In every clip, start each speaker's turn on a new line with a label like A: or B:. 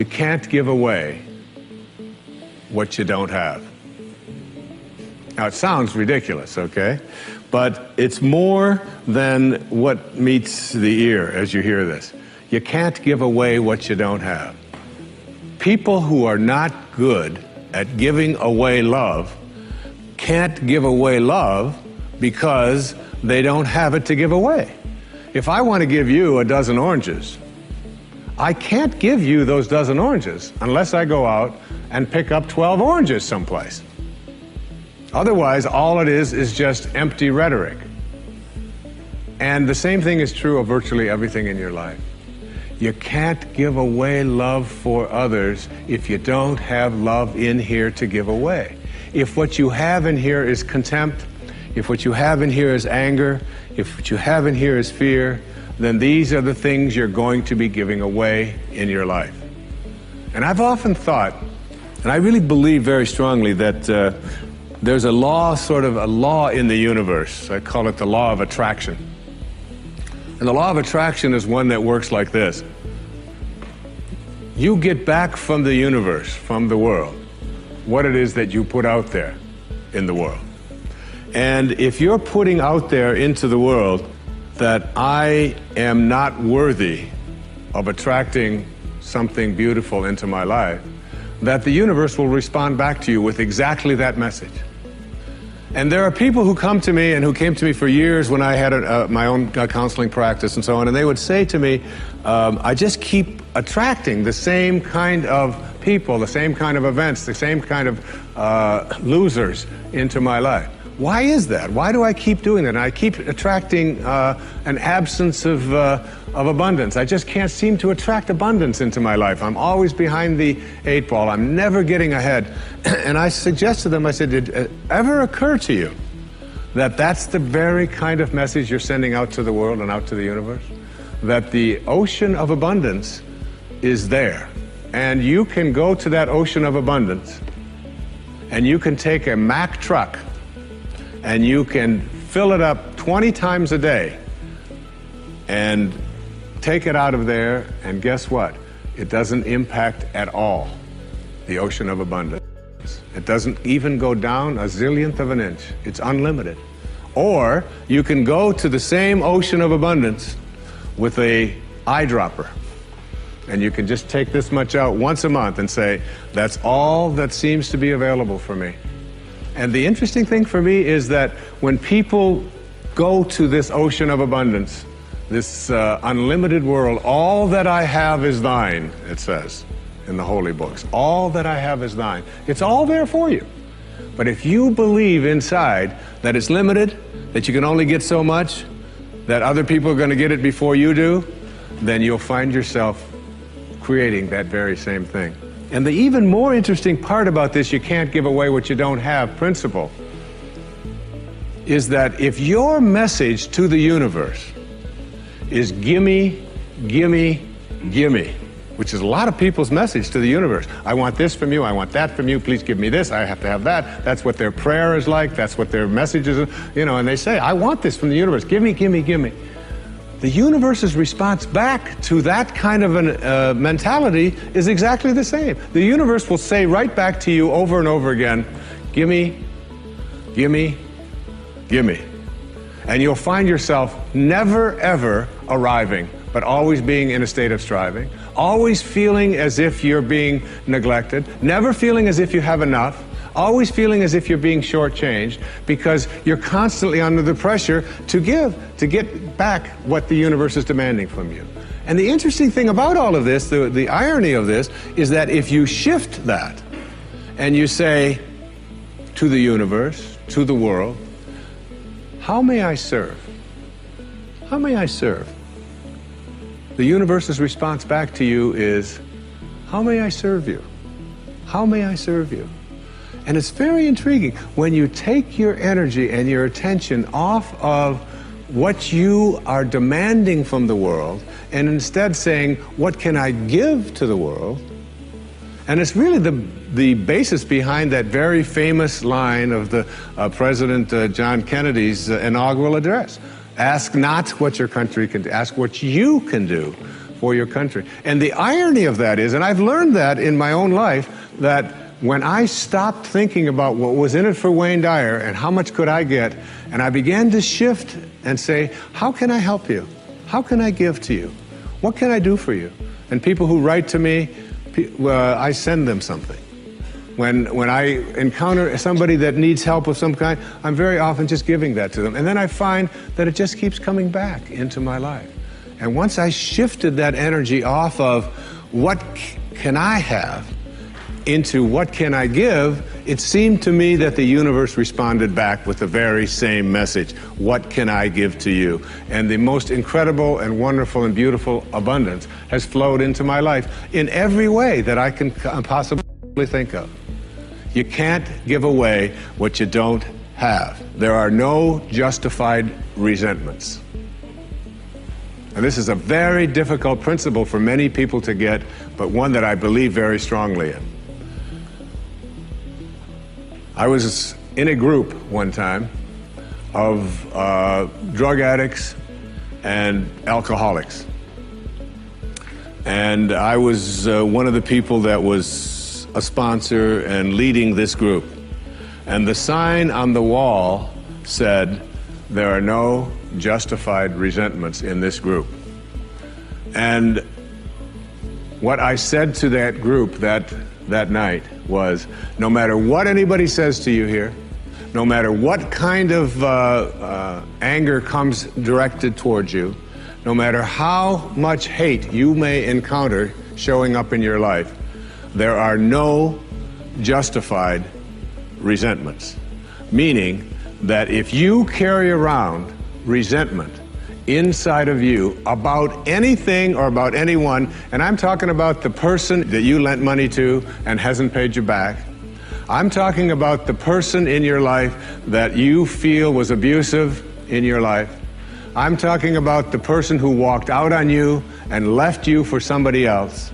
A: You can't give away what you don't have. Now, it sounds ridiculous, okay? But it's more than what meets the ear as you hear this. You can't give away what you don't have. People who are not good at giving away love can't give away love because they don't have it to give away. If I want to give you a dozen oranges, I can't give you those dozen oranges unless I go out and pick up 12 oranges someplace. Otherwise, all it is just empty rhetoric. And the same thing is true of virtually everything in your life. You can't give away love for others if you don't have love in here to give away. If what you have in here is contempt, if what you have in here is anger, if what you have in here is fear, then these are the things you're going to be giving away in your life. And I've often thought, and I really believe very strongly that there's a law, sort of a law in the universe. I call it the law of attraction. And the law of attraction is one that works like this. You get back from the universe, from the world, what it is that you put out there in the world. And if you're putting out there into the world that I am not worthy of attracting something beautiful into my life, that the universe will respond back to you with exactly that message. And there are people who come to me and who came to me for years when I had my own counseling practice and so on, and they would say to me, I just keep attracting the same kind of people, the same kind of events, the same kind of losers into my life. Why is that? Why do I keep doing that? And I keep attracting an absence of abundance. I just can't seem to attract abundance into my life. I'm always behind the 8 ball. I'm never getting ahead. And I suggest to them, I said, did it ever occur to you that that's the very kind of message you're sending out to the world and out to the universe? That the ocean of abundance is there. And you can go to that ocean of abundance and you can take a Mack truck and you can fill it up 20 times a day and take it out of there, and guess what? It doesn't impact at all the ocean of abundance. It doesn't even go down a zillionth of an inch. It's unlimited. Or you can go to the same ocean of abundance with a eyedropper, and you can just take this much out once a month and say, that's all that seems to be available for me. And the interesting thing for me is that when people go to this ocean of abundance, this unlimited world, all that I have is thine, it says in the holy books. All that I have is thine. It's all there for you. But if you believe inside that it's limited, that you can only get so much, that other people are going to get it before you do, then you'll find yourself creating that very same thing. And the even more interesting part about this, you can't give away what you don't have principle, is that if your message to the universe is gimme, gimme, gimme, which is a lot of people's message to the universe. I want this from you, I want that from you, please give me this, I have to have that. That's what their prayer is like, that's what their message is, you know, and they say, I want this from the universe, gimme, gimme, gimme. The universe's response back to that kind of a mentality is exactly the same. The universe will say right back to you over and over again, gimme, gimme, gimme. And you'll find yourself never ever arriving, but always being in a state of striving, always feeling as if you're being neglected, never feeling as if you have enough, always feeling as if you're being shortchanged, because you're constantly under the pressure to give, to get back what the universe is demanding from you. And the interesting thing about all of this, the irony of this, is that if you shift that and you say to the universe, to the world, how may I serve? How may I serve? The universe's response back to you is, how may I serve you? How may I serve you? And it's very intriguing when you take your energy and your attention off of what you are demanding from the world and instead saying, what can I give to the world? And it's really the basis behind that very famous line of the President John Kennedy's inaugural address. Ask not what your country can do, ask what you can do for your country. And the irony of that is, and I've learned that in my own life, that when I stopped thinking about what was in it for Wayne Dyer and how much could I get, and I began to shift and say, how can I help you? How can I give to you? What can I do for you? And people who write to me, I send them something. When I encounter somebody that needs help of some kind, I'm very often just giving that to them. And then I find that it just keeps coming back into my life. And once I shifted that energy off of what can I have into what can I give, it seemed to me that the universe responded back with the very same message. What can I give to you? And the most incredible and wonderful and beautiful abundance has flowed into my life in every way that I can possibly think of. You can't give away what you don't have. There are no justified resentments. And this is a very difficult principle for many people to get, but one that I believe very strongly in. I was in a group one time of drug addicts and alcoholics. And I was one of the people that was a sponsor and leading this group. And the sign on the wall said, there are no justified resentments in this group. And what I said to that group that night was, no matter what anybody says to you here, no matter what kind of anger comes directed towards you, no matter how much hate you may encounter showing up in your life, there are no justified resentments. Meaning that if you carry around resentment inside of you about anything or about anyone, and I'm talking about the person that you lent money to and hasn't paid you back. I'm talking about the person in your life that you feel was abusive in your life. I'm talking about the person who walked out on you and left you for somebody else.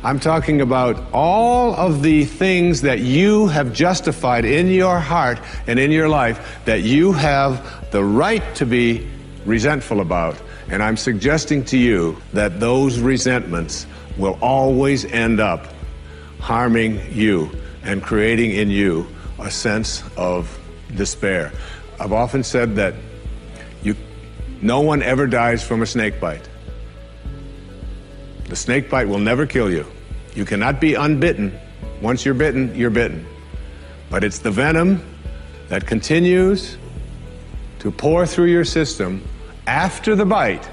A: I'm talking about all of the things that you have justified in your heart and in your life that you have the right to be resentful about. And I'm suggesting to you that those resentments will always end up harming you and creating in you a sense of despair. I've often said that no one ever dies from a snake bite. The snake bite will never kill you. You cannot be unbitten. Once you're bitten, you're bitten. But it's the venom that continues to pour through your system after the bite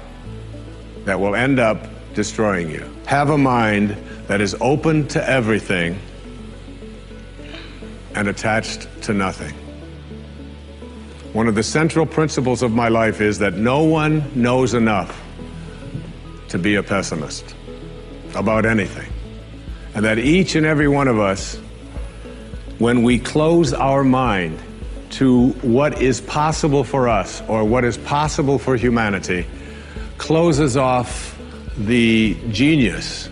A: that will end up destroying you. Have a mind that is open to everything and attached to nothing. One of the central principles of my life is that no one knows enough to be a pessimist about anything. And that each and every one of us, when we close our mind to what is possible for us or what is possible for humanity, closes off the genius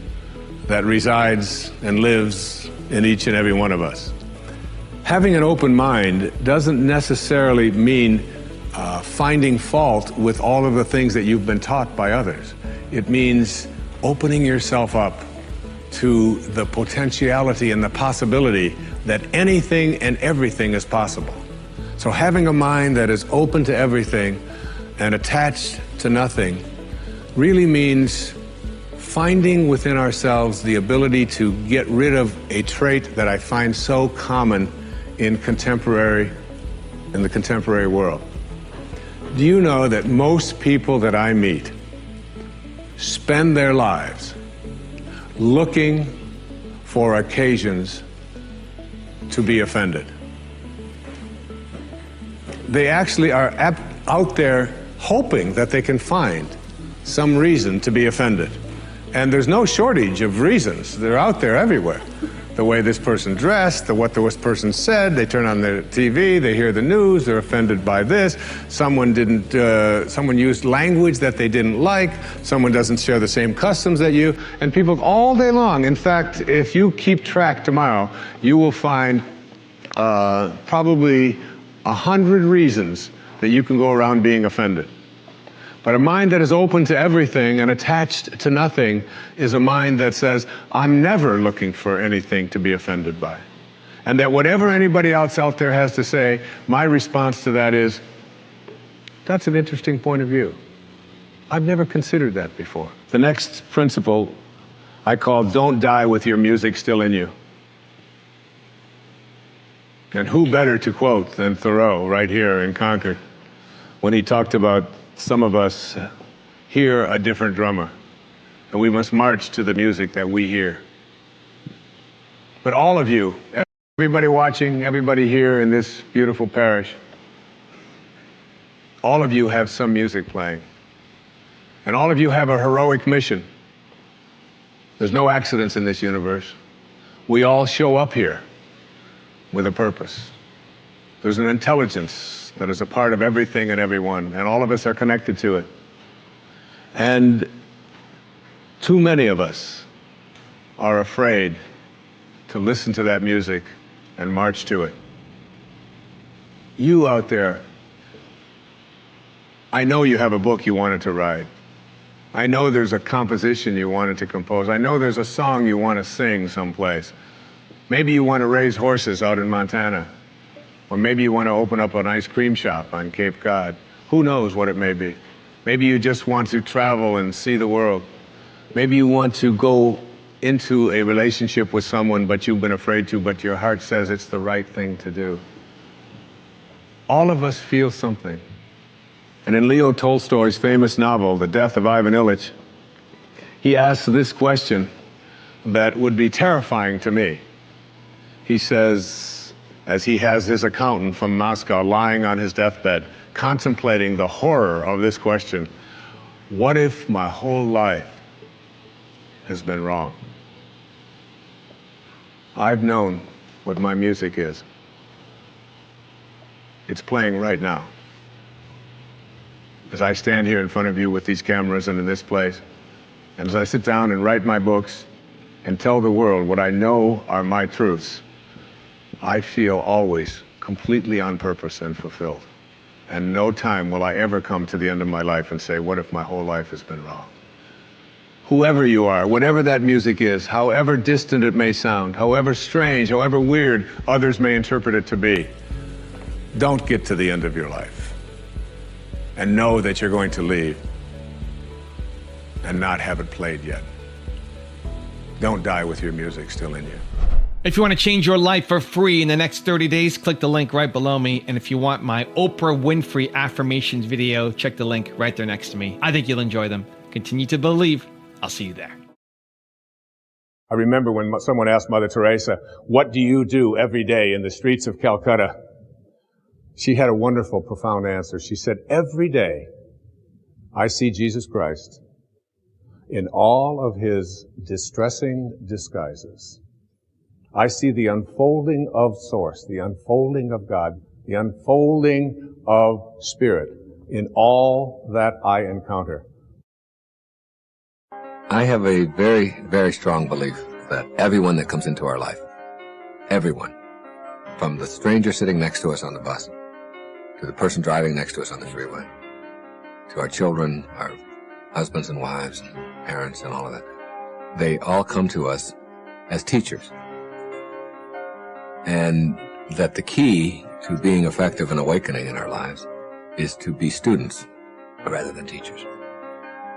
A: that resides and lives in each and every one of us. Having an open mind doesn't necessarily mean finding fault with all of the things that you've been taught by others. It means opening yourself up to the potentiality and the possibility that anything and everything is possible. So having a mind that is open to everything and attached to nothing really means finding within ourselves the ability to get rid of a trait that I find so common in the contemporary world. Do you know that most people that I meet spend their lives looking for occasions to be offended? They actually are out there hoping that they can find some reason to be offended. And there's no shortage of reasons. They're out there everywhere. The way this person dressed, what this person said, they turn on their TV, they hear the news, they're offended by this. Someone used language that they didn't like, someone doesn't share the same customs that you, and people all day long. In fact, if you keep track tomorrow, you will find probably 100 reasons that you can go around being offended. But a mind that is open to everything and attached to nothing is a mind that says, I'm never looking for anything to be offended by. And that whatever anybody else out there has to say, my response to that is, that's an interesting point of view. I've never considered that before. The next principle I call, don't die with your music still in you. And who better to quote than Thoreau right here in Concord when he talked about some of us hear a different drummer and we must march to the music that we hear. But all of you, everybody watching, everybody here in this beautiful parish, all of you have some music playing. And all of you have a heroic mission. There's no accidents in this universe. We all show up here with a purpose. There's an intelligence that is a part of everything and everyone, and all of us are connected to it. And too many of us are afraid to listen to that music and march to it. You out there, I know you have a book you wanted to write. I know there's a composition you wanted to compose. I know there's a song you want to sing someplace. Maybe you want to raise horses out in Montana. Or maybe you want to open up an ice cream shop on Cape Cod. Who knows what it may be. Maybe you just want to travel and see the world. Maybe you want to go into a relationship with someone but you've been afraid to, but your heart says it's the right thing to do. All of us feel something. And in Leo Tolstoy's famous novel, The Death of Ivan Ilyich, he asks this question that would be terrifying to me. He says, as he has his accountant from Moscow lying on his deathbed, contemplating the horror of this question, what if my whole life has been wrong? I've known what my music is. It's playing right now. As I stand here in front of you with these cameras and in this place, and as I sit down and write my books and tell the world what I know are my truths, I feel always completely on purpose and fulfilled. And no time will I ever come to the end of my life and say, what if my whole life has been wrong? Whoever you are, whatever that music is, however distant it may sound, however strange, however weird others may interpret it to be, don't get to the end of your life and know that you're going to leave and not have it played yet. Don't die with your music still in you.
B: If you want to change your life for free in the next 30 days, click the link right below me. And if you want my Oprah Winfrey affirmations video, check the link right there next to me. I think you'll enjoy them. Continue to believe. I'll see you there.
A: I remember when someone asked Mother Teresa, what do you do every day in the streets of Calcutta? She had a wonderful, profound answer. She said, every day I see Jesus Christ in all of his distressing disguises. I see the unfolding of Source, the unfolding of God, the unfolding of Spirit in all that I encounter.
C: I have a very, very strong belief that everyone that comes into our life, everyone, from the stranger sitting next to us on the bus, to the person driving next to us on the freeway, to our children, our husbands and wives, and parents and all of that, they all come to us as teachers. And that the key to being effective and awakening in our lives is to be students rather than teachers.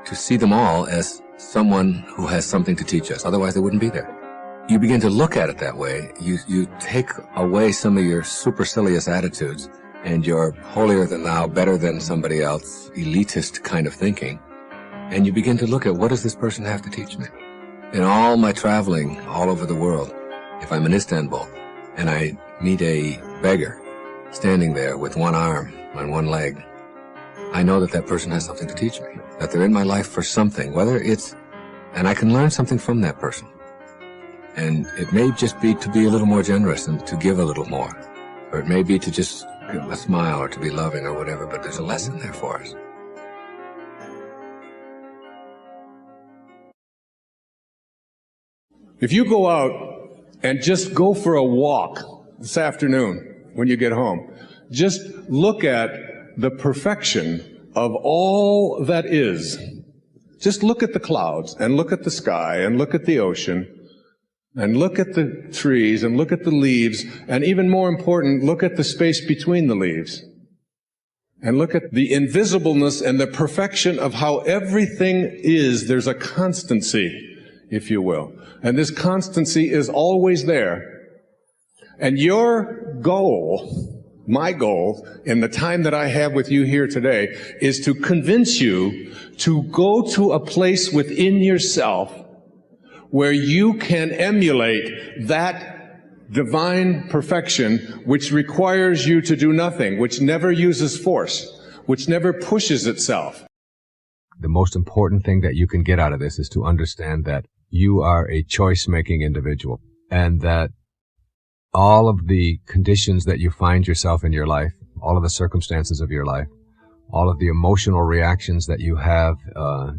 C: To see them all as someone who has something to teach us, otherwise they wouldn't be there. You begin to look at it that way, you take away some of your supercilious attitudes and your holier than thou, better than somebody else, elitist kind of thinking, and you begin to look at what does this person have to teach me. In all my traveling all over the world, if I'm in Istanbul and I meet a beggar standing there with one arm and one leg, I know that that person has something to teach me, that they're in my life for something, whether it's, and I can learn something from that person. And it may just be to be a little more generous and to give a little more, or it may be to just give a smile or to be loving or whatever, but there's a lesson there for us.
A: If you go out and just go for a walk this afternoon when you get home, just look at the perfection of all that is. Just look at the clouds, and look at the sky, and look at the ocean, and look at the trees, and look at the leaves, and even more important, look at the space between the leaves. And look at the invisibleness and the perfection of how everything is. There's a constancy, if you will. And this constancy is always there. And your goal, my goal, in the time that I have with you here today, is to convince you to go to a place within yourself where you can emulate that divine perfection which requires you to do nothing, which never uses force, which never pushes itself.
C: The most important thing that you can get out of this is to understand that you are a choice-making individual, and that all of the conditions that you find yourself in your life, all of the circumstances of your life, all of the emotional reactions that you have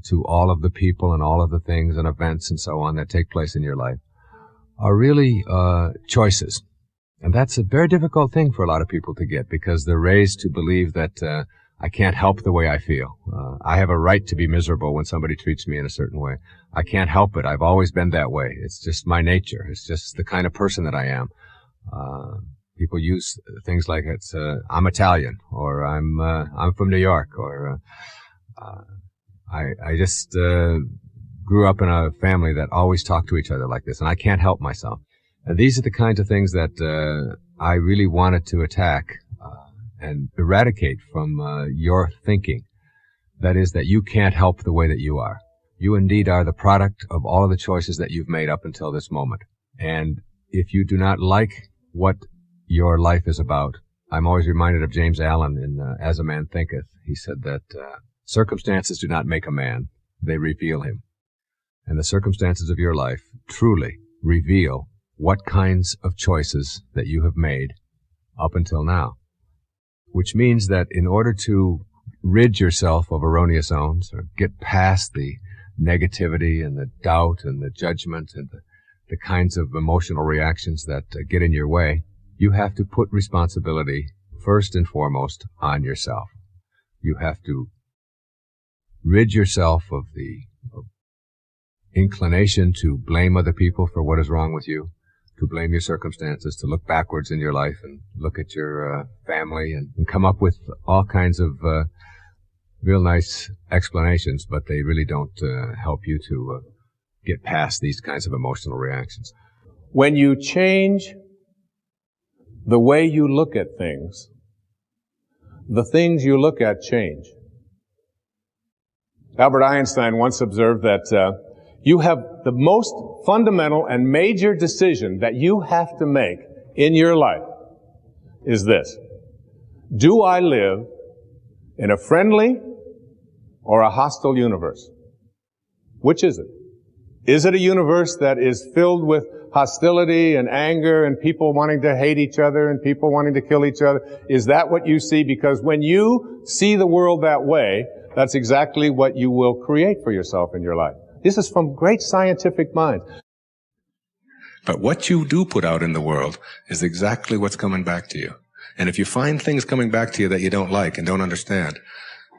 C: to all of the people and all of the things and events and so on that take place in your life are really choices. And that's a very difficult thing for a lot of people to get, because they're raised to believe that I can't help the way I feel. I have a right to be miserable when somebody treats me in a certain way. I can't help it. I've always been that way. It's just my nature. It's just the kind of person that I am. People use things like I'm Italian, or I'm from New York, or I just grew up in a family that always talked to each other like this, and I can't help myself. And these are the kinds of things that I really wanted to attack and eradicate from your thinking. That is, that you can't help the way that you are. You indeed are the product of all of the choices that you've made up until this moment. And if you do not like what your life is about, I'm always reminded of James Allen in As a Man Thinketh. He said that circumstances do not make a man, they reveal him. And the circumstances of your life truly reveal what kinds of choices that you have made up until now. Which means that in order to rid yourself of erroneous owns, or get past the negativity and the doubt and the judgment and the kinds of emotional reactions that get in your way, you have to put responsibility first and foremost on yourself. You have to rid yourself of the inclination to blame other people for what is wrong with you, to blame your circumstances, to look backwards in your life and look at your family and come up with all kinds of real nice explanations, but they really don't help you to get past these kinds of emotional reactions.
A: When you change the way you look at things, the things you look at change. Albert Einstein once observed that you have the most fundamental and major decision that you have to make in your life is this: do I live in a friendly or a hostile universe? Which is it? Is it a universe that is filled with hostility and anger and people wanting to hate each other and people wanting to kill each other? Is that what you see? Because when you see the world that way, that's exactly what you will create for yourself in your life. This is from great scientific minds. But what you do put out in the world is exactly what's coming back to you. And if you find things coming back to you that you don't like and don't understand,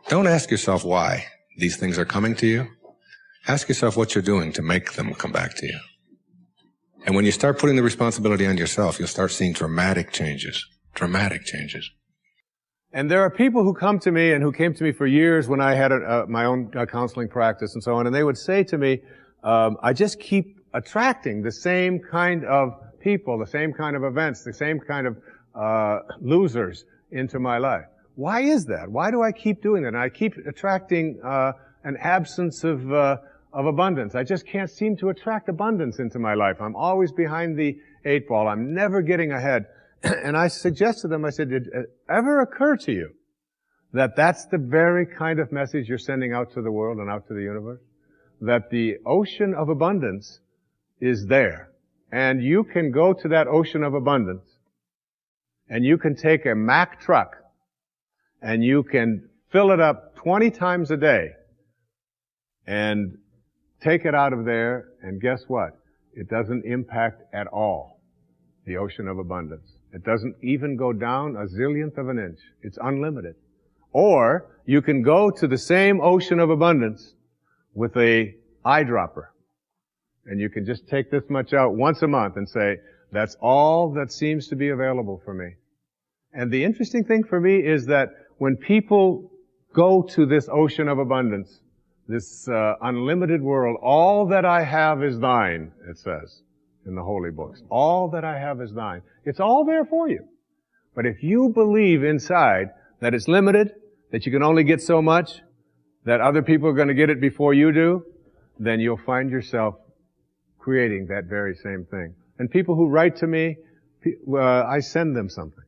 A: don't ask yourself why these things are coming to you. Ask yourself what you're doing to make them come back to you. And when you start putting the responsibility on yourself, you'll start seeing dramatic changes. Dramatic changes. And there are people who come to me and who came to me for years when I had my own counseling practice and so on, and they would say to me, I just keep attracting the same kind of people, the same kind of events, the same kind of losers into my life. Why is that? Why do I keep doing that? And I keep attracting an absence of abundance. I just can't seem to attract abundance into my life. I'm always behind the 8 ball. I'm never getting ahead. And I suggested to them, I said, did it ever occur to you that that's the very kind of message you're sending out to the world and out to the universe? That the ocean of abundance is there. And you can go to that ocean of abundance and you can take a Mack truck and you can fill it up 20 times a day and take it out of there, and guess what? It doesn't impact at all the ocean of abundance. It doesn't even go down a zillionth of an inch. It's unlimited. Or you can go to the same ocean of abundance with a eyedropper. And you can just take this much out once a month and say, that's all that seems to be available for me. And the interesting thing for me is that when people go to this ocean of abundance, this unlimited world, all that I have is thine, it says in the holy books. All that I have is thine. It's all there for you. But if you believe inside that it's limited, that you can only get so much, that other people are going to get it before you do, then you'll find yourself creating that very same thing. And people who write to me, I send them something.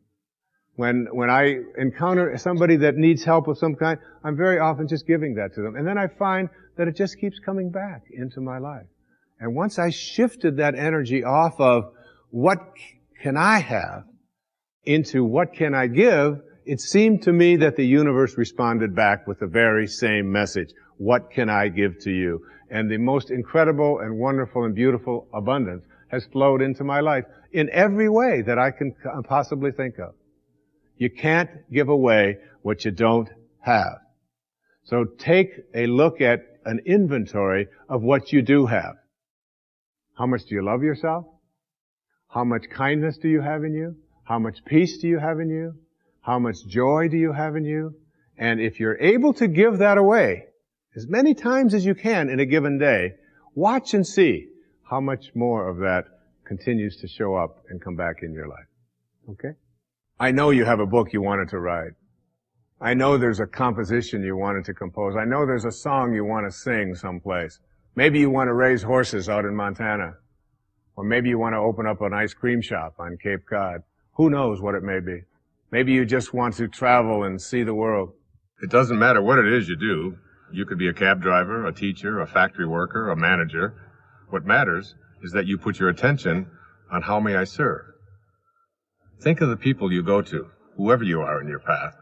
A: When I encounter somebody that needs help of some kind, I'm very often just giving that to them. And then I find that it just keeps coming back into my life. And once I shifted that energy off of what can I have into what can I give, it seemed to me that the universe responded back with the very same message. What can I give to you? And the most incredible and wonderful and beautiful abundance has flowed into my life in every way that I can possibly think of. You can't give away what you don't have. So take a look at an inventory of what you do have. How much do you love yourself? How much kindness do you have in you? How much peace do you have in you? How much joy do you have in you? And if you're able to give that away as many times as you can in a given day, watch and see how much more of that continues to show up and come back in your life. Okay? I know you have a book you wanted to write. I know there's a composition you wanted to compose. I know there's a song you want to sing someplace. Maybe you want to raise horses out in Montana. Or maybe you want to open up an ice cream shop on Cape Cod. Who knows what it may be. Maybe you just want to travel and see the world.
D: It doesn't matter what it is you do. You could be a cab driver, a teacher, a factory worker, a manager. What matters is that you put your attention on how may I serve. Think of the people you go to, whoever you are in your path.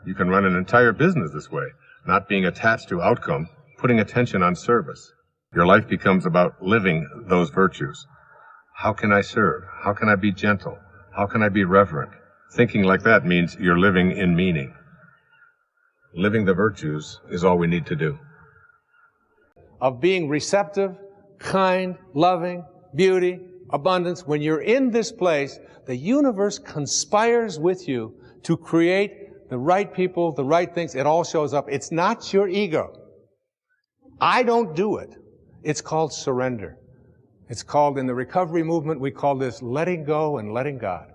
D: You can run an entire business this way, not being attached to outcome, putting attention on service. Your life becomes about living those virtues. How can I serve? How can I be gentle? How can I be reverent? Thinking like that means you're living in meaning. Living the virtues is all we need to do.
A: Of being receptive, kind, loving, beauty, abundance. When you're in this place, the universe conspires with you to create the right people, the right things. It all shows up. It's not your ego. I don't do it. It's called surrender. It's called, in the recovery movement, we call this letting go and letting God.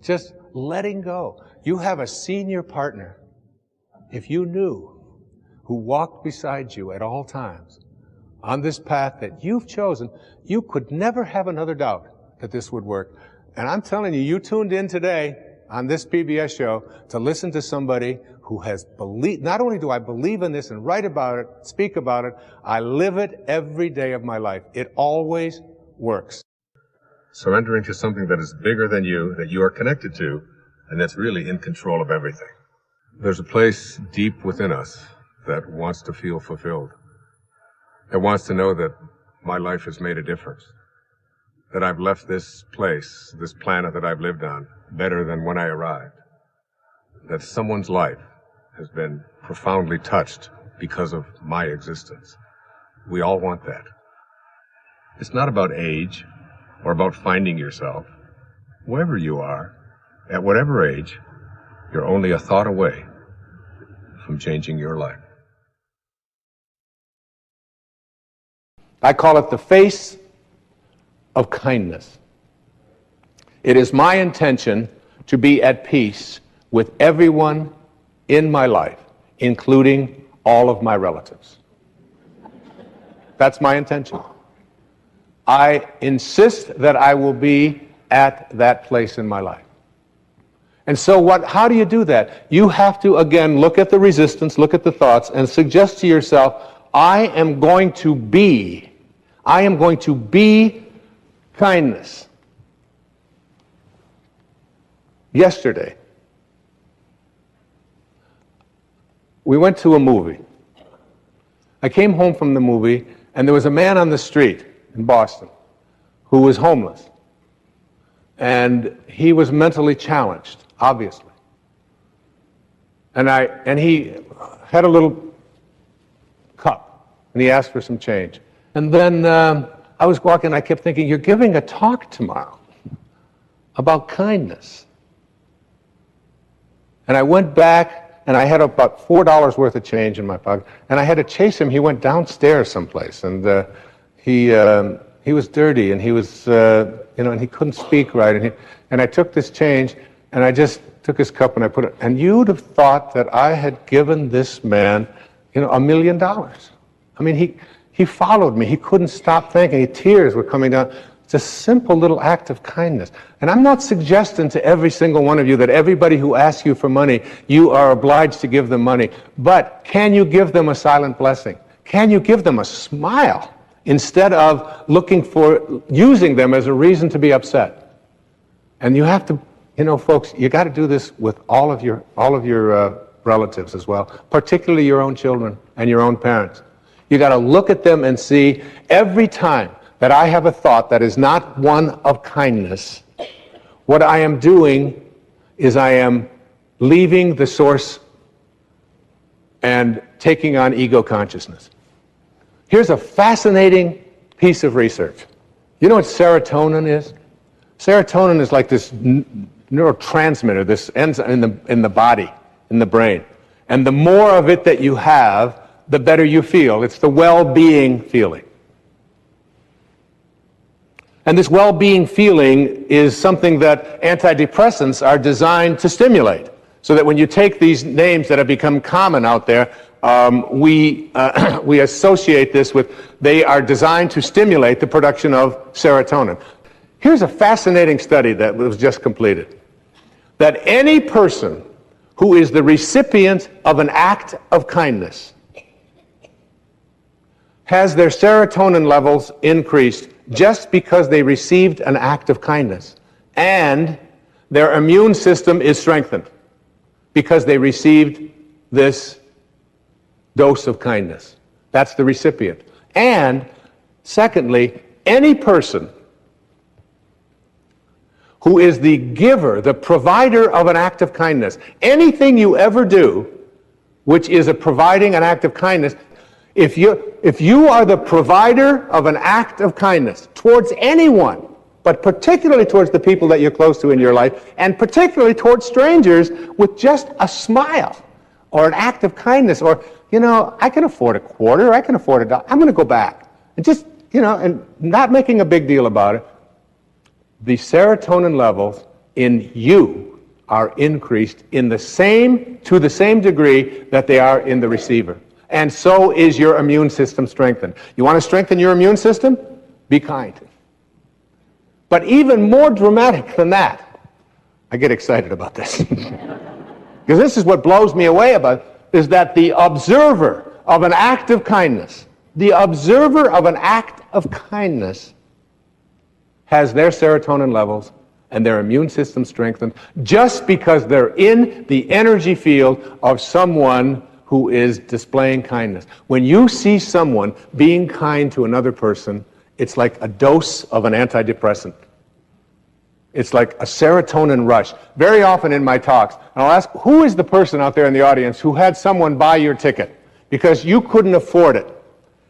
A: Just letting go. You have a senior partner, if you knew, who walked beside you at all times on this path that you've chosen, you could never have another doubt that this would work. And I'm telling you, you tuned in today on this PBS show to listen to somebody who has believed. Not only do I believe in this and write about it, speak about it, I live it every day of my life. It always works.
D: Surrendering to something that is bigger than you, that you are connected to, and that's really in control of everything. There's a place deep within us that wants to feel fulfilled. That wants to know that my life has made a difference. That I've left this place, this planet that I've lived on, better than when I arrived. That someone's life has been profoundly touched because of my existence. We all want that. It's not about age or about finding yourself. Wherever you are, at whatever age, you're only a thought away from changing your life.
A: I call it the face of kindness. It is my intention to be at peace with everyone in my life, including all of my relatives. That's my intention. I insist that I will be at that place in my life. And so how do you do that? You have to, again, look at the resistance, look at the thoughts, and suggest to yourself, I am going to be kindness. Yesterday, we went to a movie. I came home from the movie, and there was a man on the street in Boston who was homeless. And he was mentally challenged, obviously. And he had a little cup, and he asked for some change. And then I was walking, I kept thinking, you're giving a talk tomorrow about kindness. And I went back, and I had about $4 worth of change in my pocket, and I had to chase him. He went downstairs someplace, and he was dirty, and he was, and he couldn't speak right. And I took this change, and I just took his cup and I put it, and you'd have thought that I had given this man, $1 million. I mean, he followed me. He couldn't stop thinking. Tears were coming down. It's a simple little act of kindness. And I'm not suggesting to every single one of you that everybody who asks you for money, you are obliged to give them money. But can you give them a silent blessing? Can you give them a smile instead of using them as a reason to be upset? And you have to, folks, you got to do this with all of your relatives as well, particularly your own children and your own parents. You got to look at them and see every time that I have a thought that is not one of kindness, what I am doing is I am leaving the source and taking on ego consciousnness. Here's a fascinating piece of research. You know what serotonin is? Serotonin is like this neurotransmitter, this enzyme in the body, in the brain. And the more of it that you have, the better you feel. It's the well-being feeling. And this well-being feeling is something that antidepressants are designed to stimulate. So that when you take these names that have become common out there, we associate this with, they are designed to stimulate the production of serotonin. Here's a fascinating study that was just completed. That any person who is the recipient of an act of kindness has their serotonin levels increased just because they received an act of kindness. And their immune system is strengthened because they received this dose of kindness. That's the recipient. And secondly, any person who is the giver, the provider of an act of kindness, anything you ever do which is providing an act of kindness, if you are the provider of an act of kindness towards anyone, but particularly towards the people that you're close to in your life, and particularly towards strangers with just a smile or an act of kindness, or, I can afford a quarter, I can afford $1, I'm going to go back. And just, and not making a big deal about it, the serotonin levels in you are increased to the same degree that they are in the receiver. And so is your immune system strengthened. You want to strengthen your immune system? Be kind. But even more dramatic than that, I get excited about this. Because this is what blows me away about it, is that the observer of an act of kindness, has their serotonin levels and their immune system strengthened just because they're in the energy field of someone who is displaying kindness. When you see someone being kind to another person, it's like a dose of an antidepressant. It's like a serotonin rush. Very often in my talks, and I'll ask, who is the person out there in the audience who had someone buy your ticket because you couldn't afford it,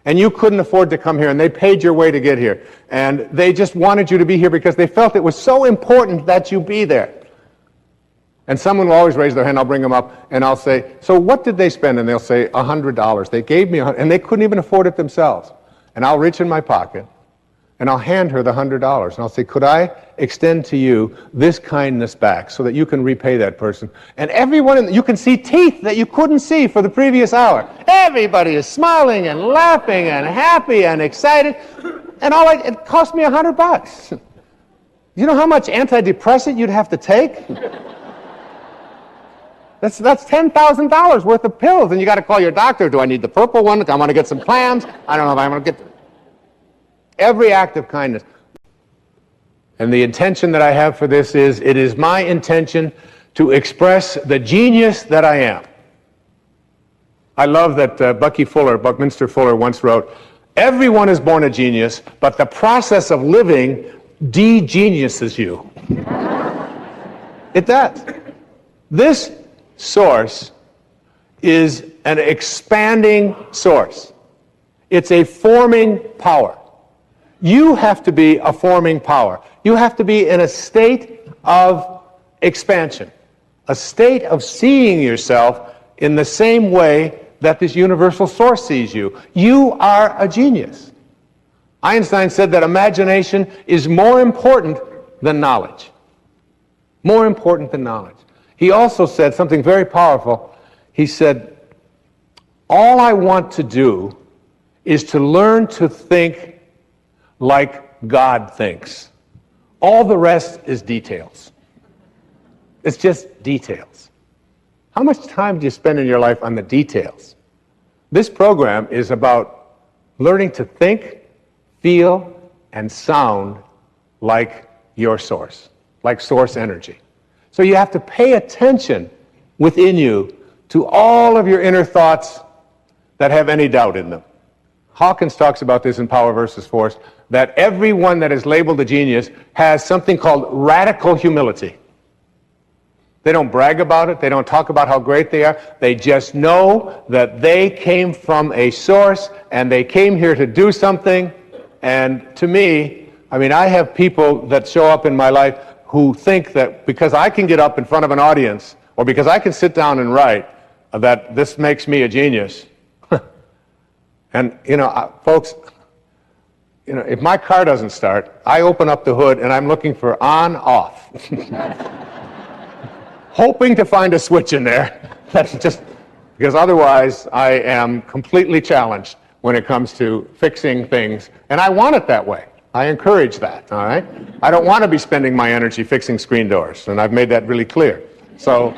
A: and you couldn't afford to come here, and they paid your way to get here, and they just wanted you to be here because they felt it was so important that you be there? And someone will always raise their hand, I'll bring them up, and I'll say, so what did they spend? And they'll say, $100. They gave me $100, and they couldn't even afford it themselves. And I'll reach in my pocket, and I'll hand her the $100, and I'll say, could I extend to you this kindness back so that you can repay that person? And everyone, you can see teeth that you couldn't see for the previous hour. Everybody is smiling and laughing and happy and excited, and it cost me $100. You know how much antidepressant you'd have to take? That's $10,000 worth of pills, and you got to call your doctor. Do I need the purple one? I want to get some clams. I don't know if I'm going to get every act of kindness. And the intention that I have for this is, it is my intention to express the genius that I am. I love that Buckminster Fuller once wrote, everyone is born a genius, but the process of living de-geniuses you. It does. This source is an expanding source. It's a forming power. You have to be a forming power. You have to be in a state of expansion, a state of seeing yourself in the same way that this universal source sees you. You are a genius. Einstein said that imagination is more important than knowledge. More important than knowledge. He also said something very powerful. He said, all I want to do is to learn to think like God thinks. All the rest is details. It's just details. How much time do you spend in your life on the details? This program is about learning to think, feel, and sound like your source, like source energy. So you have to pay attention within you to all of your inner thoughts that have any doubt in them. Hawkins talks about this in Power versus Force, that everyone that is labeled a genius has something called radical humility. They don't brag about it. They don't talk about how great they are. They just know that they came from a source and they came here to do something. And to me, I have people that show up in my life who think that because I can get up in front of an audience or because I can sit down and write, that this makes me a genius. And, folks, if my car doesn't start, I open up the hood and I'm looking for on, off. Hoping to find a switch in there. That's just, because otherwise I am completely challenged when it comes to fixing things. And I want it that way. I encourage that, all right? I don't want to be spending my energy fixing screen doors, and I've made that really clear. So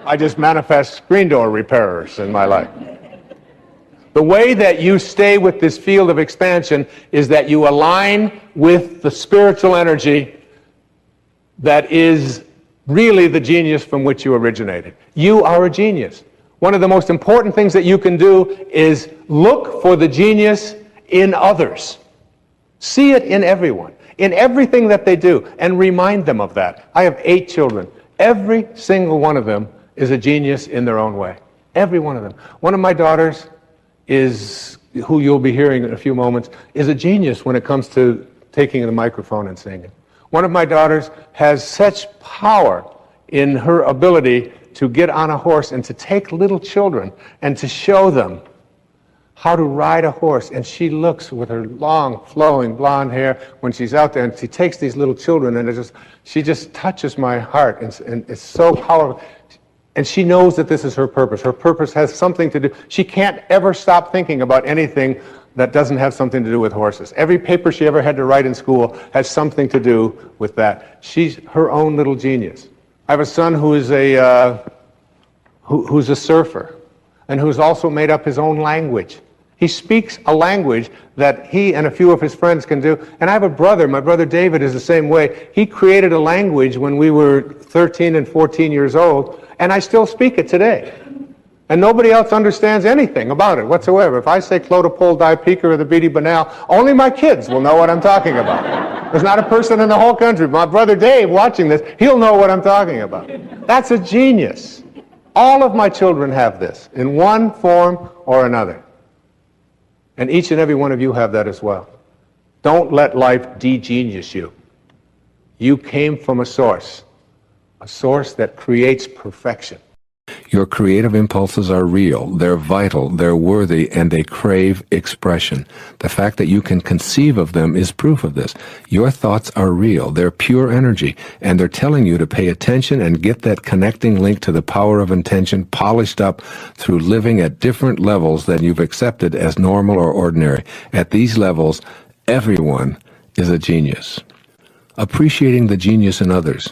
A: I just manifest screen door repairers in my life. The way that you stay with this field of expansion is that you align with the spiritual energy that is really the genius from which you originated. You are a genius. One of the most important things that you can do is look for the genius in others. See it in everyone, in everything that they do, and remind them of that. I have 8 children. Every single one of them is a genius in their own way. Every one of them. One of my daughters is, who you'll be hearing in a few moments, is a genius when it comes to taking the microphone and singing. One of my daughters has such power in her ability to get on a horse and to take little children and to show them how to ride a horse. And she looks with her long, flowing blonde hair when she's out there, and she takes these little children, and she just touches my heart, and it's so powerful. And she knows that this is her purpose. Her purpose has something to do. She can't ever stop thinking about anything that doesn't have something to do with horses. Every paper she ever had to write in school has something to do with that. She's her own little genius. I have a son who is who's a surfer, and who's also made up his own language. He speaks a language that he and a few of his friends can do. And I have a brother. My brother David is the same way. He created a language when we were 13 and 14 years old, and I still speak it today. And nobody else understands anything about it whatsoever. If I say Clodopole, Dipeka, or the Beatty Banal, only my kids will know what I'm talking about. There's not a person in the whole country. My brother Dave watching this, he'll know what I'm talking about. That's a genius. All of my children have this in one form or another. And each and every one of you have that as well. Don't let life de-genius you. You came from a source that creates perfection.
C: Your creative impulses are real, they're vital, they're worthy, and they crave expression. The fact that you can conceive of them is proof of this. Your thoughts are real, they're pure energy, and they're telling you to pay attention and get that connecting link to the power of intention polished up through living at different levels than you've accepted as normal or ordinary. At these levels, everyone is a genius. Appreciating the genius in others.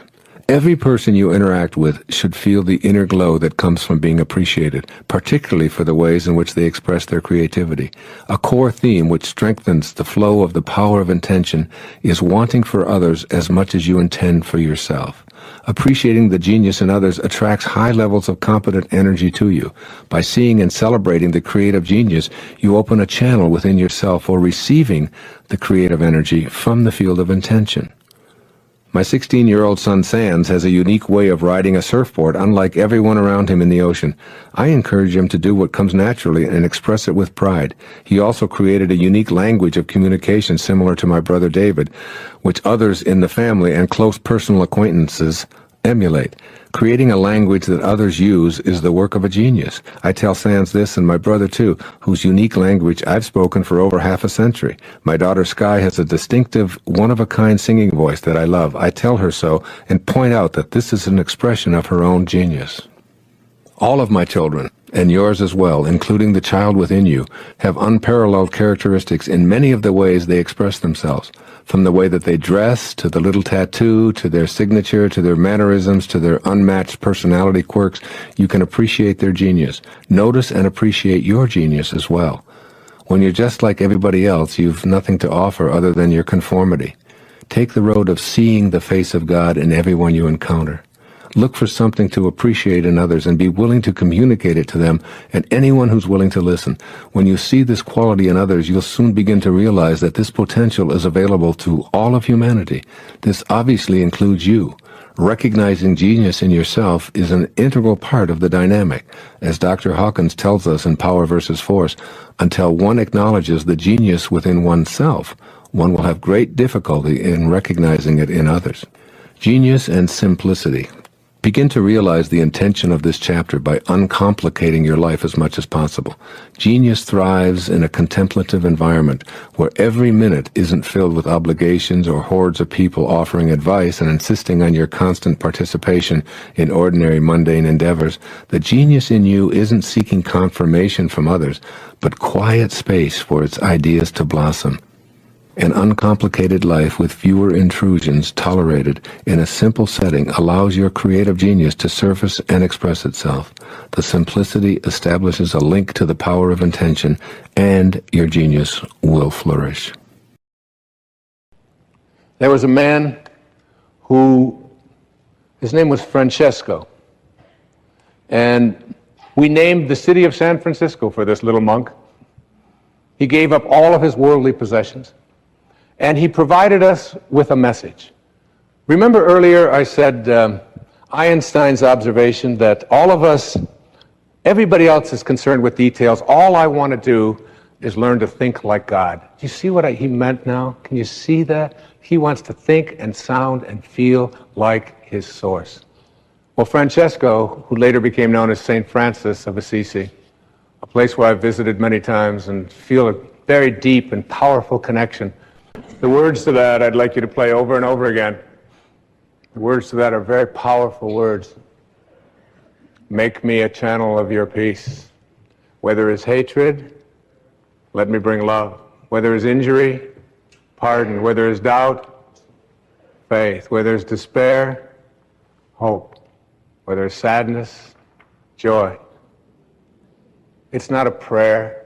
C: Every person you interact with should feel the inner glow that comes from being appreciated, particularly for the ways in which they express their creativity. A core theme which strengthens the flow of the power of intention is wanting for others as much as you intend for yourself. Appreciating the genius in others attracts high levels of competent energy to you. By seeing and celebrating the creative genius, you open a channel within yourself for receiving the creative energy from the field of intention. My 16-year-old son Sands has a unique way of riding a surfboard unlike everyone around him in the ocean. I encourage him to do what comes naturally and express it with pride. He also created a unique language of communication similar to my brother David, which others in the family and close personal acquaintances emulate. Creating a language that others use is the work of a genius. I tell Sands this, and my brother too, whose unique language I've spoken for over half a century. My daughter Sky has a distinctive, one-of-a-kind singing voice that I love. I tell her so and point out that this is an expression of her own genius. All of my children, and yours as well, including the child within you, have unparalleled characteristics in many of the ways they express themselves. From the way that they dress, to the little tattoo, to their signature, to their mannerisms, to their unmatched personality quirks, you can appreciate their genius. Notice and appreciate your genius as well. When you're just like everybody else, you've nothing to offer other than your conformity. Take the road of seeing the face of God in everyone you encounter. Look for something to appreciate in others and be willing to communicate it to them and anyone who's willing to listen. When you see this quality in others, you'll soon begin to realize that this potential is available to all of humanity. This obviously includes you. Recognizing genius in yourself is an integral part of the dynamic. As Dr. Hawkins tells us in Power versus Force, until one acknowledges the genius within oneself, one will have great difficulty in recognizing it in others. Genius and simplicity. Begin to realize the intention of this chapter by uncomplicating your life as much as possible. Genius thrives in a contemplative environment where every minute isn't filled with obligations or hordes of people offering advice and insisting on your constant participation in ordinary mundane endeavors. The genius in you isn't seeking confirmation from others, but quiet space for its ideas to blossom. An uncomplicated life with fewer intrusions tolerated in a simple setting allows your creative genius to surface and express itself. The simplicity establishes a link to the power of intention, and your genius will flourish.
A: There was a man his name was Francesco, and we named the city of San Francisco for this little monk. He gave up all of his worldly possessions. And he provided us with a message. Remember earlier I said Einstein's observation that all of us, everybody else is concerned with details. All I want to do is learn to think like God. Do you see what he meant now? Can you see that? He wants to think and sound and feel like his source. Well, Francesco, who later became known as St. Francis of Assisi, a place where I've visited many times and feel a very deep and powerful connection. The words to that I'd like you to play over and over again. The words to that are very powerful words. Make me a channel of your peace. Where there is hatred, let me bring love. Where there is injury, pardon. Where there is doubt, faith. Where there is despair, hope. Where there is sadness, joy. It's not a prayer.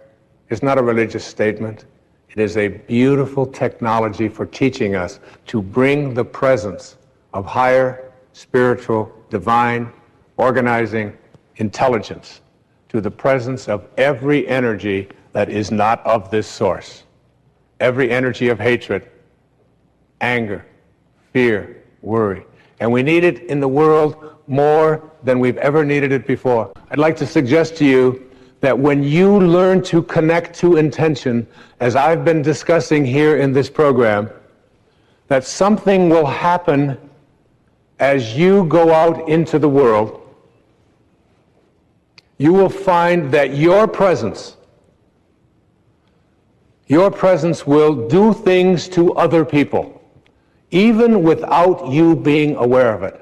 A: It's not a religious statement. It is a beautiful technology for teaching us to bring the presence of higher, spiritual, divine, organizing intelligence to the presence of every energy that is not of this source. Every energy of hatred, anger, fear, worry. And we need it in the world more than we've ever needed it before. I'd like to suggest to you that when you learn to connect to intention, as I've been discussing here in this program, that something will happen as you go out into the world. You will find that your presence will do things to other people, even without you being aware of it.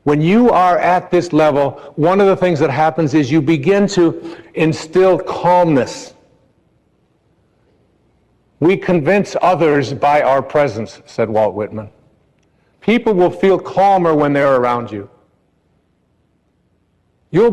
A: When you are at this level, one of the things that happens is you begin to instill calmness. We convince others by our presence, said Walt Whitman. People will feel calmer when they're around you. You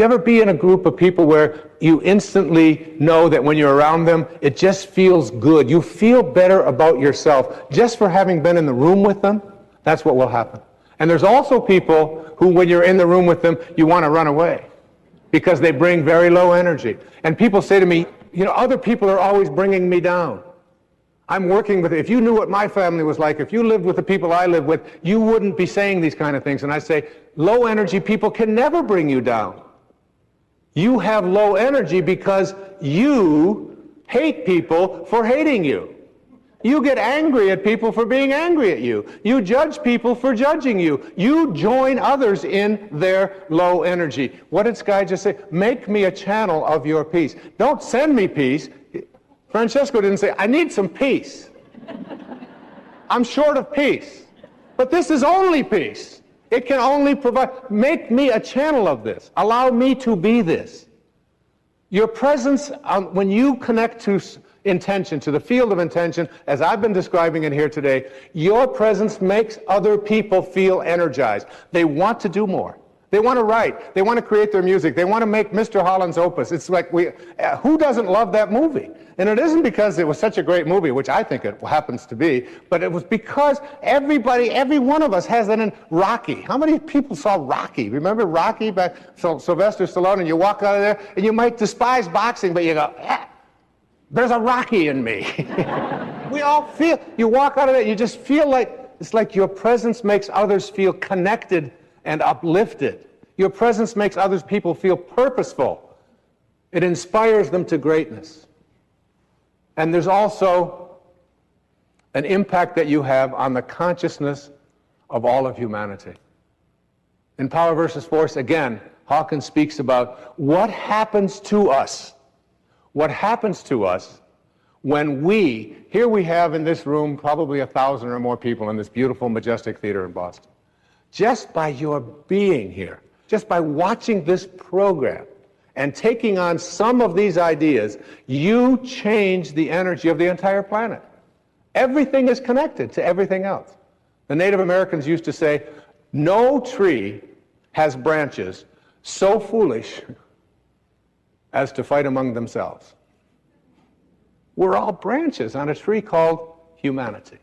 A: ever be in a group of people where you instantly know that when you're around them, it just feels good. You feel better about yourself just for having been in the room with them? That's what will happen. And there's also people who, when you're in the room with them, you want to run away because they bring very low energy. And people say to me, you know, other people are always bringing me down.
E: I'm working with, if you knew what my family was like, if you lived with the people I live with, you wouldn't be saying these kind of things. And I say, low energy people can never bring you down. You have low energy because you hate people for hating you. You get angry at people for being angry at you. You judge people for judging you. You join others in their low energy. What did Sky just say? Make me a channel of your peace. Don't send me peace. Francesco didn't say, I need some peace. I'm short of peace. But this is only peace. It can only provide. Make me a channel of this. Allow me to be this. Your presence, when you connect to intention, to the field of intention, as I've been describing it here today, your presence makes other people feel energized. They want to do more. They want to write. They want to create their music. They want to make Mr. Holland's Opus. It's like, who doesn't love that movie? And it isn't because it was such a great movie, which I think it happens to be, but it was because everybody, every one of us has that in Rocky. How many people saw Rocky? Remember Rocky by Sylvester Stallone? And you walk out of there, and you might despise boxing, but you go, there's a Rocky in me. We all feel, you walk out of there, you just feel like, it's like your presence makes others feel connected and uplifted. Your presence makes others people feel purposeful. It inspires them to greatness. And there's also an impact that you have on the consciousness of all of humanity. In Power versus Force, again, Hawkins speaks about what happens to us. What happens to us when here we have in this room probably 1,000 or more people in this beautiful, majestic theater in Boston. Just by your being here, just by watching this program and taking on some of these ideas, you change the energy of the entire planet. Everything is connected to everything else. The Native Americans used to say, no tree has branches so foolish as to fight among themselves. We're all branches on a tree called humanity.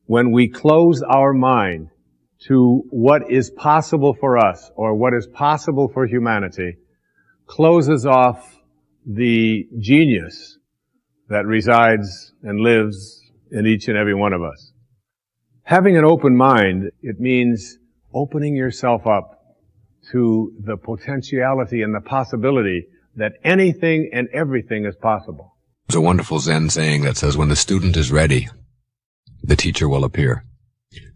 A: When we close our mind to what is possible for us or what is possible for humanity, closes off the genius that resides and lives in each and every one of us. Having an open mind, it means opening yourself up to the potentiality and the possibility that anything and everything is possible.
C: There's a wonderful Zen saying that says, when the student is ready, the teacher will appear.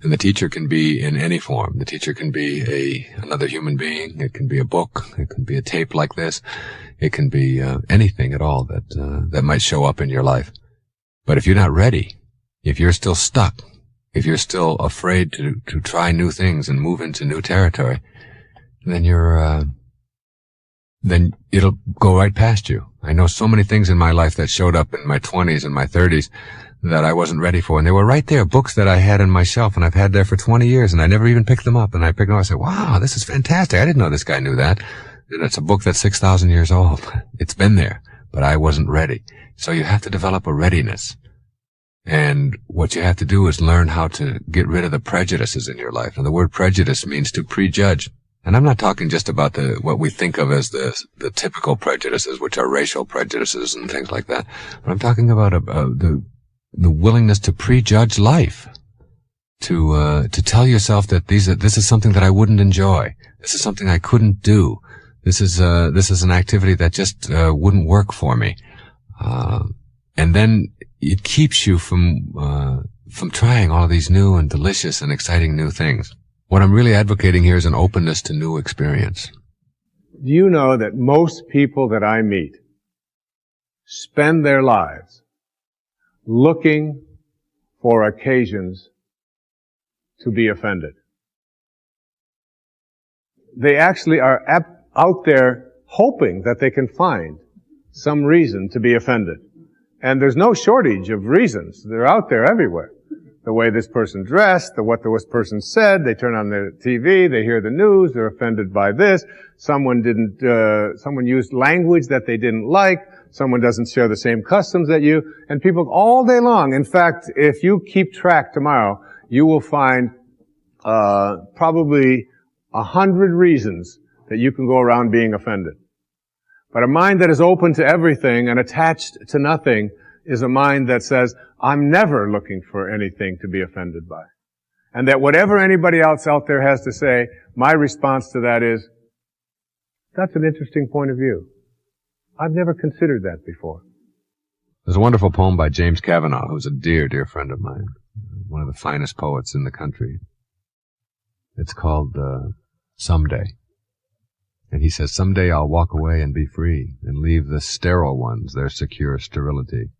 C: And the teacher can be in any form. The teacher can be another human being. It can be a book. It can be a tape like this. It can be anything at all that might show up in your life. But if you're not ready, if you're still stuck, if you're still afraid to try new things and move into new territory, then then it'll go right past you. I know so many things in my life that showed up in my 20s and my 30s that I wasn't ready for. And they were right there, books that I had on my shelf and I've had there for 20 years and I never even picked them up. And I picked them up and I said, wow, this is fantastic. I didn't know this guy knew that. And it's a book that's 6,000 years old. It's been there, but I wasn't ready. So you have to develop a readiness. And what you have to do is learn how to get rid of the prejudices in your life. And the word prejudice means to prejudge. And I'm not talking just about what we think of as the typical prejudices, which are racial prejudices and things like that. But I'm talking about the willingness to prejudge life, to tell yourself that this is something that I wouldn't enjoy. This is something I couldn't do. This is an activity that just wouldn't work for me. And then it keeps you from trying all of these new and delicious and exciting new things. What I'm really advocating here is an openness to new experience.
A: Do you know that most people that I meet spend their lives looking for occasions to be offended? They actually are out there hoping that they can find some reason to be offended. And there's no shortage of reasons. They're out there everywhere. The way this person dressed, what this person said, they turn on the TV, they hear the news, they're offended by this, someone used language that they didn't like, someone doesn't share the same customs that you, and people all day long. In fact, if you keep track tomorrow, you will find probably 100 reasons that you can go around being offended. But a mind that is open to everything and attached to nothing is a mind that says, I'm never looking for anything to be offended by. And that whatever anybody else out there has to say, my response to that is, that's an interesting point of view. I've never considered that before.
C: There's a wonderful poem by James Cavanaugh, who's a dear, dear friend of mine, one of the finest poets in the country. It's called Someday. And he says, someday I'll walk away and be free, and leave the sterile ones their secure sterility.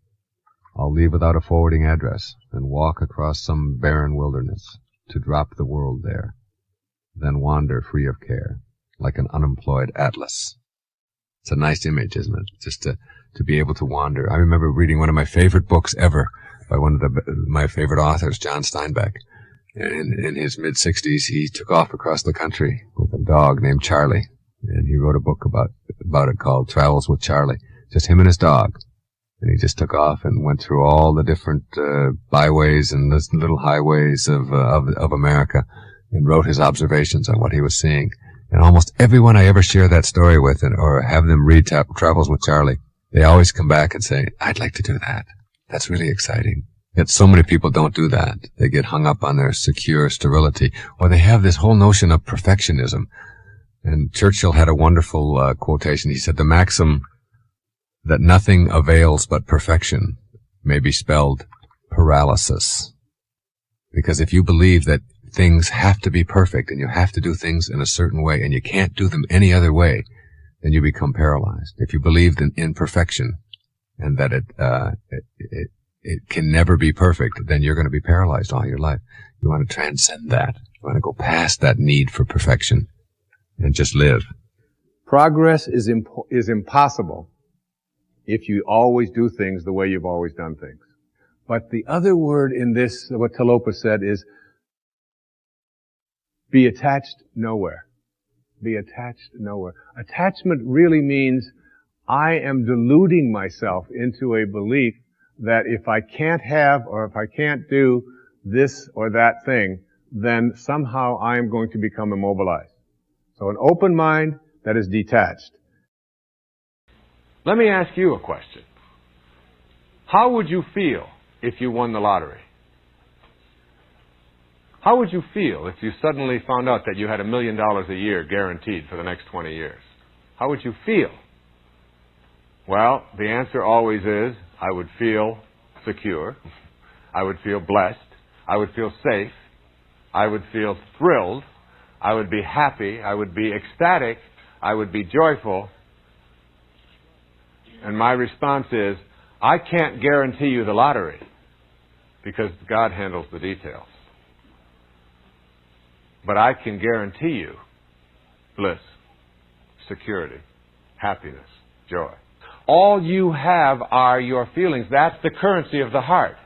C: I'll leave without a forwarding address, and walk across some barren wilderness, to drop the world there, then wander free of care, like an unemployed atlas. It's a nice image, isn't it? Just to be able to wander. I remember reading one of my favorite books ever by one of my favorite authors, John Steinbeck. In his mid-60s, he took off across the country with a dog named Charlie. And he wrote a book about it called Travels with Charlie. Just him and his dog. And he just took off and went through all the different byways and the little highways of America and wrote his observations on what he was seeing. And almost everyone I ever share that story with or have them read Travels with Charlie, they always come back and say, I'd like to do that. That's really exciting. Yet so many people don't do that. They get hung up on their secure sterility, or they have this whole notion of perfectionism. And Churchill had a wonderful quotation. He said, the maxim that nothing avails but perfection may be spelled paralysis. Because if you believe that things have to be perfect and you have to do things in a certain way and you can't do them any other way, then you become paralyzed. If you believe in imperfection and that it can never be perfect, then you're going to be paralyzed all your life. You want to transcend that. You want to go past that need for perfection and just live.
A: Progress is impossible if you always do things the way you've always done things. But the other word in this, what Talopa said, is be attached nowhere. Be attached nowhere. Attachment really means I am deluding myself into a belief that if I can't have or if I can't do this or that thing, then somehow I am going to become immobilized. So an open mind that is detached.
D: Let me ask you a question. How would you feel if you won the lottery? How would you feel if you suddenly found out that you had $1 million a year guaranteed for the next 20 years? How would you feel? Well, the answer always is, I would feel secure. I would feel blessed. I would feel safe. I would feel thrilled. I would be happy. I would be ecstatic. I would be joyful. And my response is, I can't guarantee you the lottery because God handles the details. But I can guarantee you bliss, security, happiness, joy. All you have are your feelings. That's the currency of the heart.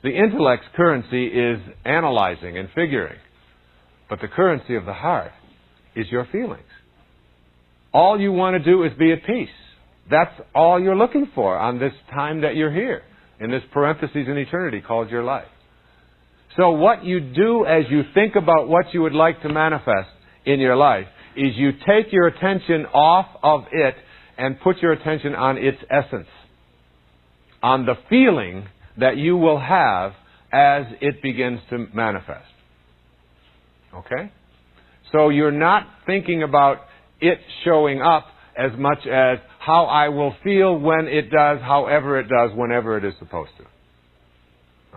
D: The intellect's currency is analyzing and figuring. But the currency of the heart is your feelings. All you want to do is be at peace. That's all you're looking for on this time that you're here, in this parenthesis in eternity called your life. So what you do as you think about what you would like to manifest in your life is you take your attention off of it and put your attention on its essence, on the feeling that you will have as it begins to manifest. Okay? So you're not thinking about it showing up as much as how I will feel when it does, however it does, whenever it is supposed to.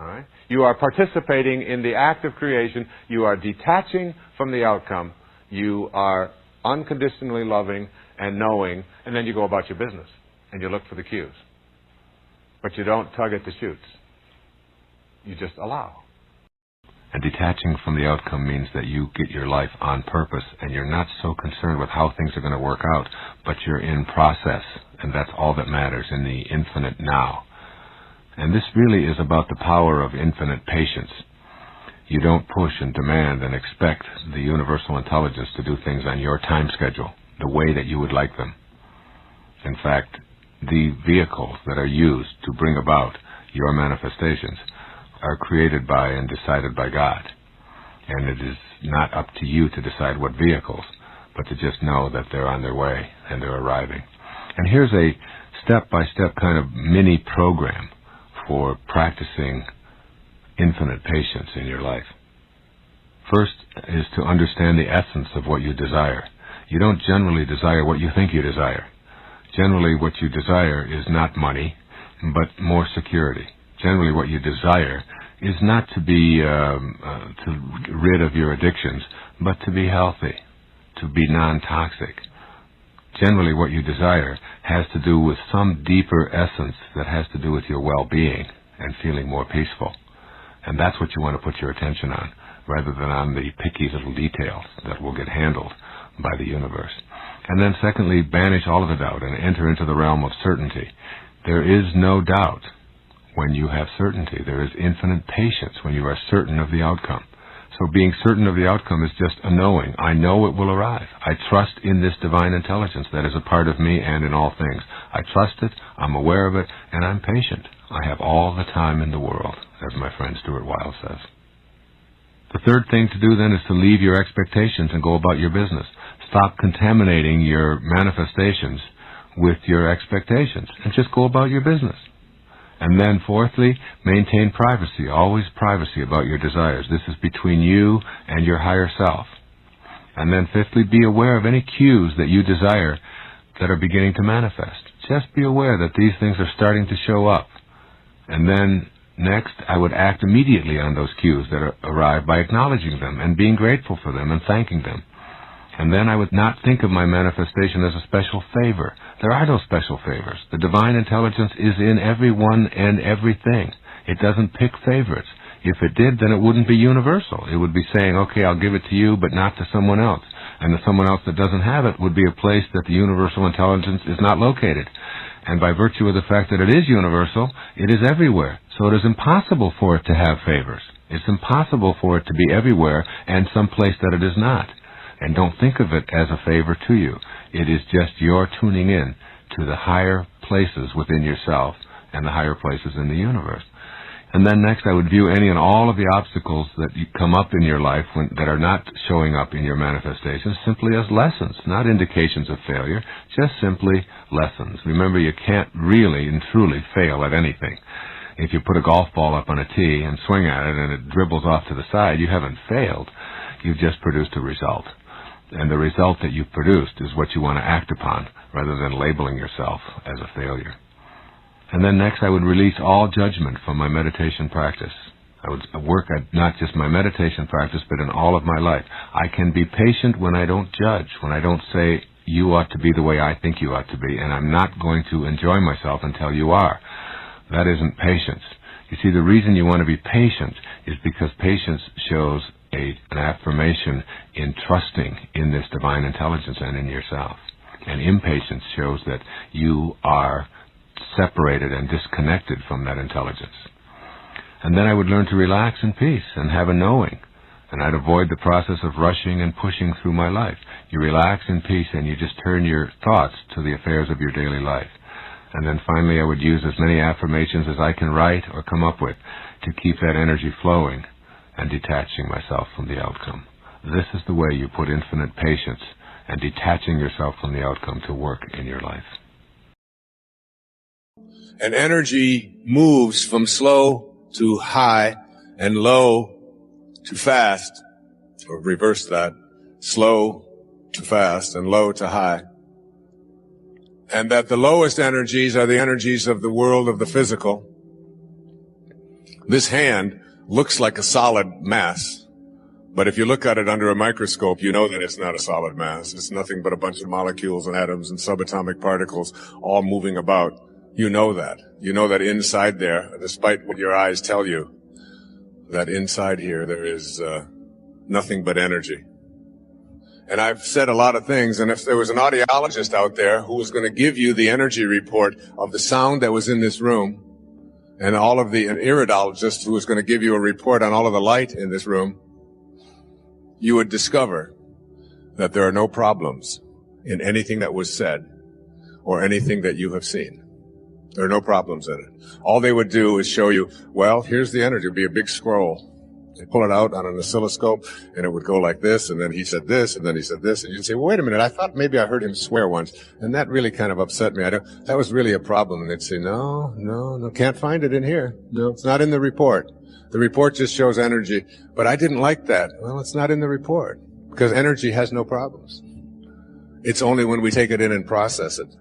D: All right? You are participating in the act of creation. You are detaching from the outcome. You are unconditionally loving and knowing, and then you go about your business and you look for the cues. But you don't tug at the shoots. You just allow. And detaching from the outcome means that you get your life on purpose and you're not so concerned with how things are going to work out, but you're in process, and that's all that matters in the infinite now. And this really is about the power of infinite patience. You don't push and demand and expect the universal intelligence to do things on your time schedule, the way that you would like them. In fact, the vehicles that are used to bring about your manifestations are created by and decided by God. And it is not up to you to decide what vehicles, but to just know that they're on their way and they're arriving. And here's a step-by-step kind of mini program for practicing infinite patience in your life. First is to understand the essence of what you desire. You don't generally desire what you think you desire. Generally, what you desire is not money, but more security. Generally, what you desire is not to be rid of your addictions, but to be healthy, to be non-toxic. Generally, what you desire has to do with some deeper essence that has to do with your well-being and feeling more peaceful. And that's what you want to put your attention on, rather than on the picky little details that will get handled by the universe. And then secondly, banish all of the doubt and enter into the realm of certainty. There is no doubt when you have certainty. There is infinite patience when you are certain of the outcome. So being certain of the outcome is just a knowing. I know it will arrive. I trust in this divine intelligence that is a part of me and in all things. I trust it, I'm aware of it, and I'm patient. I have all the time in the world, as my friend Stuart Wilde says. The third thing to do then is to leave your expectations and go about your business. Stop contaminating your manifestations with your expectations and just go about your business. And then fourthly, maintain privacy, always privacy about your desires. This is between you and your higher self. And then fifthly, be aware of any cues that you desire that are beginning to manifest. Just be aware that these things are starting to show up. And then next, I would act immediately on those cues that arrive by acknowledging them and being grateful for them and thanking them. And then I would not think of my manifestation as a special favor. There are no special favors. The divine intelligence is in everyone and everything. It doesn't pick favorites. If it did, then it wouldn't be universal. It would be saying, okay, I'll give it to you, but not to someone else. And the someone else that doesn't have it would be a place that the universal intelligence is not located. And by virtue of the fact that it is universal, it is everywhere. So it is impossible for it to have favors. It's impossible for it to be everywhere and someplace that it is not. And don't think of it as a favor to you. It is just your tuning in to the higher places within yourself and the higher places in the universe. And then next, I would view any and all of the obstacles that come up in your life that are not showing up in your manifestations simply as lessons, not indications of failure, just simply lessons. Remember, you can't really and truly fail at anything. If you put a golf ball up on a tee and swing at it and it dribbles off to the side, you haven't failed. You've just produced a result. And the result that you've produced is what you want to act upon, rather than labeling yourself as a failure. And then next, I would release all judgment from my meditation practice. I would work at not just my meditation practice, but in all of my life. I can be patient when I don't judge, when I don't say, you ought to be the way I think you ought to be, and I'm not going to enjoy myself until you are. That isn't patience. You see, the reason you want to be patient is because patience shows an affirmation in trusting in this divine intelligence and in yourself. And impatience shows that you are separated and disconnected from that intelligence. And then I would learn to relax in peace and have a knowing. And I'd avoid the process of rushing and pushing through my life. You relax in peace and you just turn your thoughts to the affairs of your daily life. And then finally, I would use as many affirmations as I can write or come up with to keep that energy flowing and detaching myself from the outcome. This is the way you put infinite patience and detaching yourself from the outcome to work in your life.
A: And energy moves from slow to high and low to fast, or reverse that, slow to fast and low to high. And that the lowest energies are the energies of the world of the physical. This hand looks like a solid mass, but if you look at it under a microscope, you know that it's not a solid mass. It's nothing but a bunch of molecules and atoms and subatomic particles all moving about. You know that. You know that inside there, despite what your eyes tell you, that inside here there is nothing but energy. And I've said a lot of things, and if there was an audiologist out there who was going to give you the energy report of the sound that was in this room, and all of an iridologist who was going to give you a report on all of the light in this room, you would discover that there are no problems in anything that was said or anything that you have seen. There are no problems in it. All they would do is show you, well, here's the energy. It would be a big scroll.
D: They pull it out on an oscilloscope, and it would go like this, and then he said this, and then he said this, and you'd say, well, wait a minute, I thought maybe I heard him swear once, and that really kind of upset me. That was really a problem. And they'd say, no, can't find it in here. No, it's not in the report. The report just shows energy, but I didn't like that. Well, it's not in the report, because energy has no problems. It's only when we take it in and process it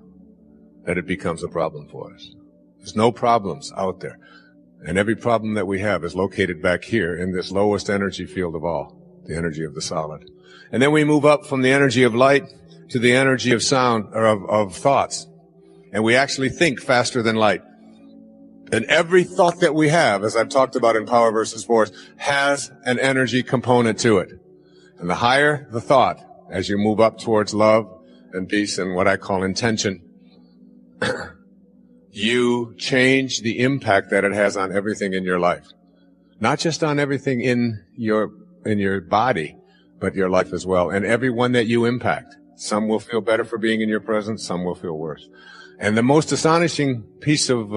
D: that it becomes a problem for us. There's no problems out there. And every problem that we have is located back here in this lowest energy field of all, the energy of the solid. And then we move up from the energy of light to the energy of sound, or of thoughts. And we actually think faster than light. And every thought that we have, as I've talked about in Power versus Force, has an energy component to it. And the higher the thought, as you move up towards love and peace and what I call intention, you change the impact that it has on everything in your life. Not just on everything in your body, but your life as well. And everyone that you impact. Some will feel better for being in your presence, some will feel worse. And the most astonishing piece of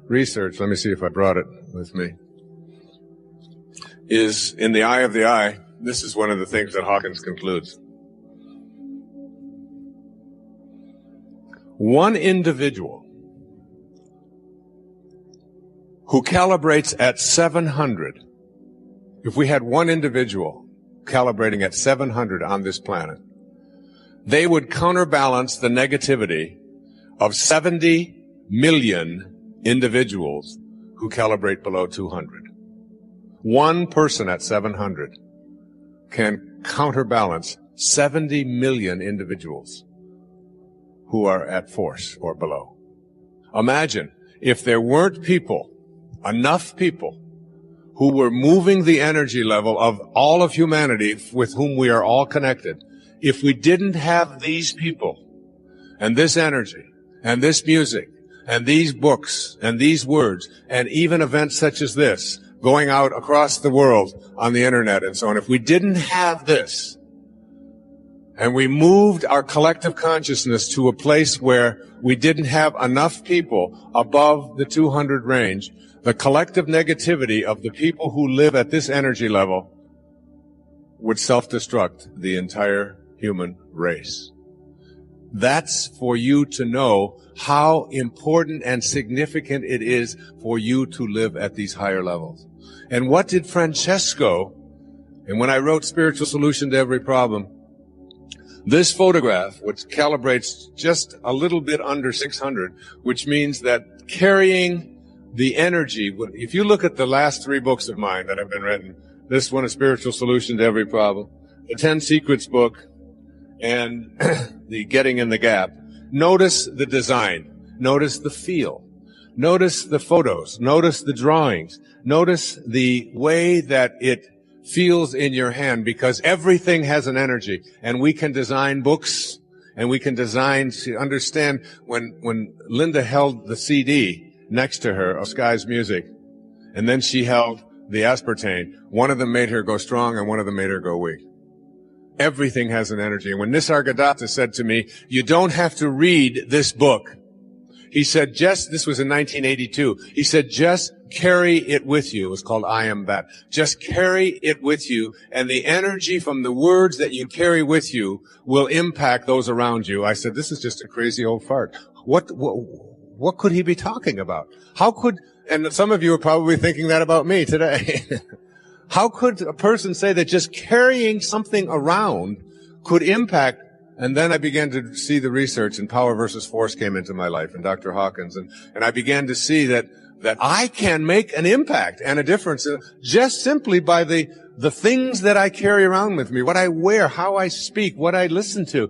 D: research, let me see if I brought it with me, is in the eye of the eye. This is one of the things that Hawkins concludes. One individual who calibrates at 700, if we had one individual calibrating at 700 on this planet, they would counterbalance the negativity of 70 million individuals who calibrate below 200. One person at 700 can counterbalance 70 million individuals who are at force or below. Imagine if there weren't enough people who were moving the energy level of all of humanity with whom we are all connected. If we didn't have these people and this energy and this music and these books and these words and even events such as this going out across the world on the internet and so on, if we didn't have this and we moved our collective consciousness to a place where we didn't have enough people above the 200 range, the collective negativity of the people who live at this energy level would self-destruct the entire human race. That's for you to know how important and significant it is for you to live at these higher levels. And what did Francesco, and when I wrote Spiritual Solution to Every Problem, this photograph, which calibrates just a little bit under 600, which means that carrying the energy, if you look at the last 3 books of mine that have been written, this one, A Spiritual Solution to Every Problem, the 10 Secrets book, and the Getting in the Gap, notice the design, notice the feel, notice the photos, notice the drawings, notice the way that it feels in your hand, because everything has an energy, and we can design books, and we can design to understand when Linda held the CD next to her of Sky's Music, and then she held the aspartame, one of them made her go strong and one of them made her go weak. Everything has an energy. And when Nisargadatta said to me, you don't have to read this book, he said, this was in 1982, he said, just carry it with you. It was called I Am That. Just carry it with you, and the energy from the words that you carry with you will impact those around you. I said, this is just a crazy old fart. What could he be talking about? And some of you are probably thinking that about me today. How could a person say that just carrying something around could impact? And then I began to see the research, and Power versus Force came into my life, and Dr. Hawkins, and I began to see that I can make an impact and a difference just simply by the things that I carry around with me, what I wear, how I speak, what I listen to.